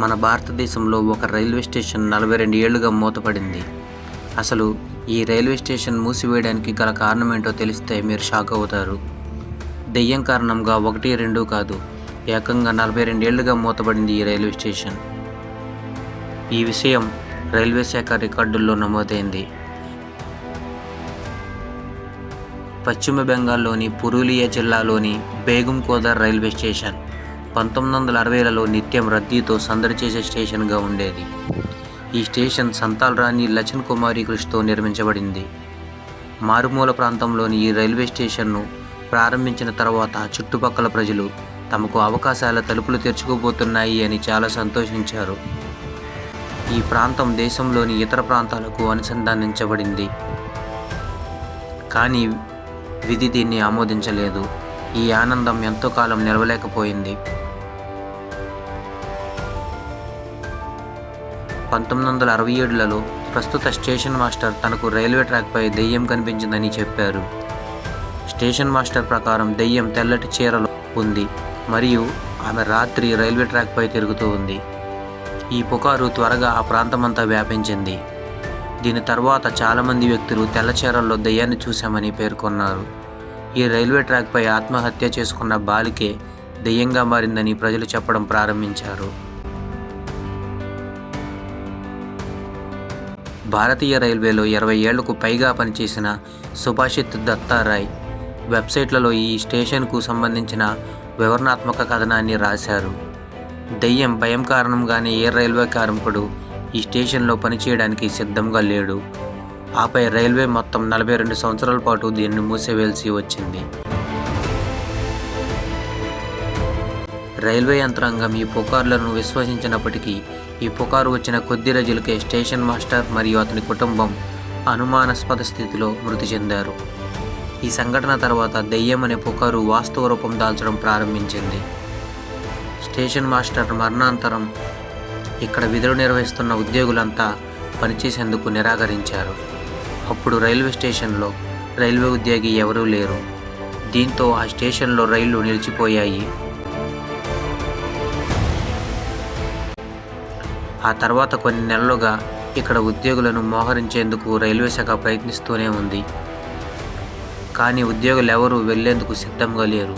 మన భారతదేశంలో ఒక రైల్వే స్టేషన్ 42 ఏళ్లుగా మూతపడింది. అసలు ఈ రైల్వే స్టేషన్ మూసివేయడానికి గల కారణమేంటో తెలిస్తే మీరు షాక్ అవుతారు. దెయ్యం కారణంగా 1, 2 కాదు, ఏకంగా 42 ఏళ్లుగా మూతపడింది ఈ రైల్వే స్టేషన్. ఈ విషయం రైల్వే శాఖ రికార్డుల్లో నమోదైంది. పశ్చిమ బెంగాల్లోని పురూలియా జిల్లాలోని బేగంకోదర్ రైల్వే స్టేషన్ 1960లలో నిత్యం రద్దీతో సందడి చేసే స్టేషన్గా ఉండేది. ఈ స్టేషన్ సంతాల్ రాణి లచన్ కుమారి కృషితో నిర్మించబడింది. మారుమూల ప్రాంతంలోని ఈ రైల్వే స్టేషన్ను ప్రారంభించిన తర్వాత చుట్టుపక్కల ప్రజలు తమకు అవకాశాల తలుపులు తెరుచుకోబోతున్నాయి అని చాలా సంతోషించారు. ఈ ప్రాంతం దేశంలోని ఇతర ప్రాంతాలకు అనుసంధానించబడింది. కానీ విధి దీన్ని ఆమోదించలేదు. ఈ ఆనందం ఎంతో కాలం నిలవలేకపోయింది. 1967లలో ప్రస్తుత స్టేషన్ మాస్టర్ తనకు రైల్వే ట్రాక్పై దెయ్యం కనిపించిందని చెప్పారు. స్టేషన్ మాస్టర్ ప్రకారం దెయ్యం తెల్లటి చీరలో ఉంది మరియు ఆమె రాత్రి రైల్వే ట్రాక్పై తిరుగుతూ ఉంది. ఈ పుకారు త్వరగా ఆ ప్రాంతమంతా వ్యాపించింది. దీని తర్వాత చాలామంది వ్యక్తులు తెల్ల చీరల్లో దెయ్యాన్ని చూశామని పేర్కొన్నారు. ఈ రైల్వే ట్రాక్పై ఆత్మహత్య చేసుకున్న బాలికే దెయ్యంగా మారిందని ప్రజలు చెప్పడం ప్రారంభించారు. భారతీయ రైల్వేలో 20 ఏళ్లకు పైగా పనిచేసిన సుభాషిత్ దత్తారాయ్ వెబ్సైట్లలో ఈ స్టేషన్కు సంబంధించిన వివరణాత్మక కథనాన్ని రాశారు. దెయ్యం భయం కారణంగానే ఏ రైల్వే కార్మికుడు ఈ స్టేషన్లో పనిచేయడానికి సిద్ధంగా లేడు. ఆపై రైల్వే మొత్తం 42 సంవత్సరాల పాటు దీన్ని మూసివేయాల్సి వచ్చింది. రైల్వే యంత్రాంగం ఈ పుకార్లను విశ్వసించినప్పటికీ ఈ పుకారు వచ్చిన కొద్ది రోజులకే స్టేషన్ మాస్టర్ మరియు అతని కుటుంబం అనుమానాస్పద స్థితిలో మృతి చెందారు. ఈ సంఘటన తర్వాత దెయ్యం అనే పుకారు వాస్తవ రూపం దాల్చడం ప్రారంభించింది. స్టేషన్ మాస్టర్ మరణాంతరం ఇక్కడ విధులు నిర్వహిస్తున్న ఉద్యోగులంతా పనిచేసేందుకు నిరాకరించారు. అప్పుడు రైల్వే స్టేషన్లో రైల్వే ఉద్యోగి ఎవరూ లేరు. దీంతో ఆ స్టేషన్లో రైళ్లు నిలిచిపోయాయి. ఆ తర్వాత కొన్ని నెలలుగా ఇక్కడ ఉద్యోగులను మోహరించేందుకు రైల్వే శాఖ ప్రయత్నిస్తూనే ఉంది. కానీ ఉద్యోగులు ఎవరూ వెళ్లేందుకు సిద్ధంగా లేరు.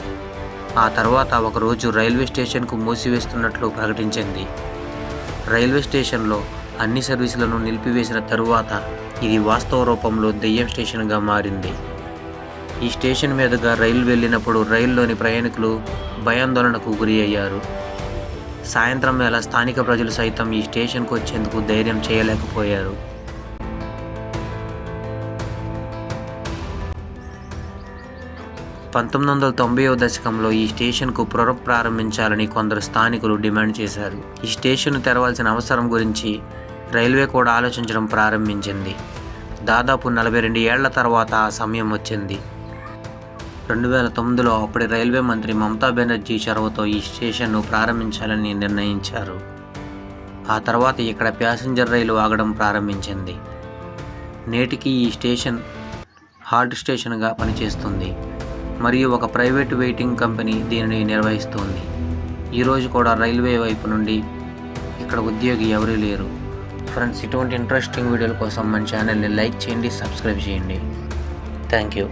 ఆ తర్వాత ఒకరోజు రైల్వే స్టేషన్కు మూసివేస్తున్నట్లు ప్రకటించింది. రైల్వే స్టేషన్లో అన్ని సర్వీసులను నిలిపివేసిన తరువాత ఇది వాస్తవ రూపంలో దెయ్యం స్టేషన్గా మారింది. ఈ స్టేషన్ మీదుగా రైలు వెళ్ళినప్పుడు రైల్లోని ప్రయాణికులు భయాందోళనకు గురి అయ్యారు. సాయంత్రం వేళ స్థానిక ప్రజలు సైతం ఈ స్టేషన్కు వచ్చేందుకు ధైర్యం చేయలేకపోయారు. దశకంలో ఈ స్టేషన్కు పునఃప్రారంభించాలని కొందరు స్థానికులు డిమాండ్ చేశారు. ఈ స్టేషన్ను తెరవాల్సిన అవసరం గురించి రైల్వే కూడా ఆలోచించడం ప్రారంభించింది. దాదాపు 42 ఏళ్ల తర్వాత ఆ సమయం వచ్చింది. 2009లో అప్పటి రైల్వే మంత్రి మమతా బెనర్జీ చొరవతో ఈ స్టేషన్ను ప్రారంభించాలని నిర్ణయించారు. ఆ తర్వాత ఇక్కడ ప్యాసింజర్ రైలు ఆగడం ప్రారంభించింది. నేటికి ఈ స్టేషన్ హాల్ట్ స్టేషన్గా పనిచేస్తుంది మరియు ఒక ప్రైవేటు వెయిటింగ్ కంపెనీ దీనిని నిర్వహిస్తుంది. ఈరోజు కూడా రైల్వే వైపు నుండి ఇక్కడ ఉద్యోగి ఎవరూ లేరు. ఫ్రెండ్స్, ఇటువంటి ఇంట్రెస్టింగ్ వీడియోల కోసం మన ఛానల్ని లైక్ చేయండి, సబ్స్క్రైబ్ చేయండి. Thank you.